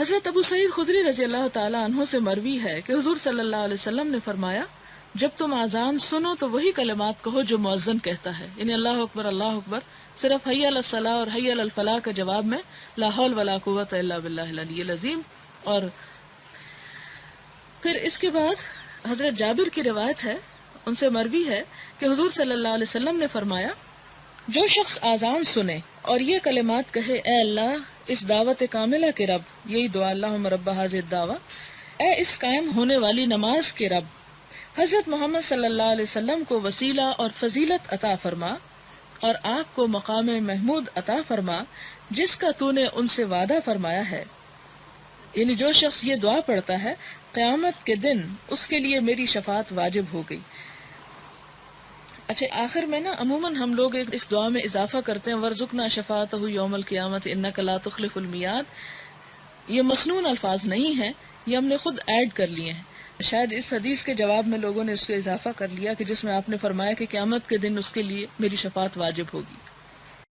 حضرت ابو سعید خدری رضی اللہ تعالی عنہ سے مروی ہے کہ حضور صلی اللہ علیہ وسلم نے فرمایا جب تم اذان سنو تو وہی کلمات کہو جو مؤذن کہتا ہے، یعنی اللہ اکبر، صرف حی علی الصلاۃ اور حی علی الفلاح کا جواب میں لا حول ولا قوت الا باللہ العلی العظیم. اور پھر اس کے بعد حضرت جابر کی روایت ہے، ان سے مروی ہے کہ حضور صلی اللہ علیہ وسلم نے فرمایا جو شخص اذان سنے اور یہ کلمات کہے اے اللہ اس دعوت کاملہ کے رب، یہی دعا اللہم رب ھذہ الدعوہ، اے اس قائم ہونے والی نماز کے رب، حضرت محمد صلی اللہ علیہ وسلم کو وسیلہ اور فضیلت عطا فرما اور آپ کو مقام محمود عطا فرما جس کا تو نے ان سے وعدہ فرمایا ہے. یعنی جو شخص یہ دعا پڑھتا ہے قیامت کے دن اس کے لیے میری شفاعت واجب ہو گئی. اچھا آخر میں نا عموماً ہم لوگ اس دعا میں اضافہ کرتے ہیں ورزقنا شفاعتہ یوم القیامت انک لا تخلف المیعاد. یہ مسنون الفاظ نہیں ہیں، یہ ہم نے خود ایڈ کر لیے ہیں. شاید اس حدیث کے جواب میں لوگوں نے اس کو اضافہ کر لیا کہ جس میں آپ نے فرمایا کہ قیامت کے دن اس کے لیے میری شفاعت واجب ہوگی.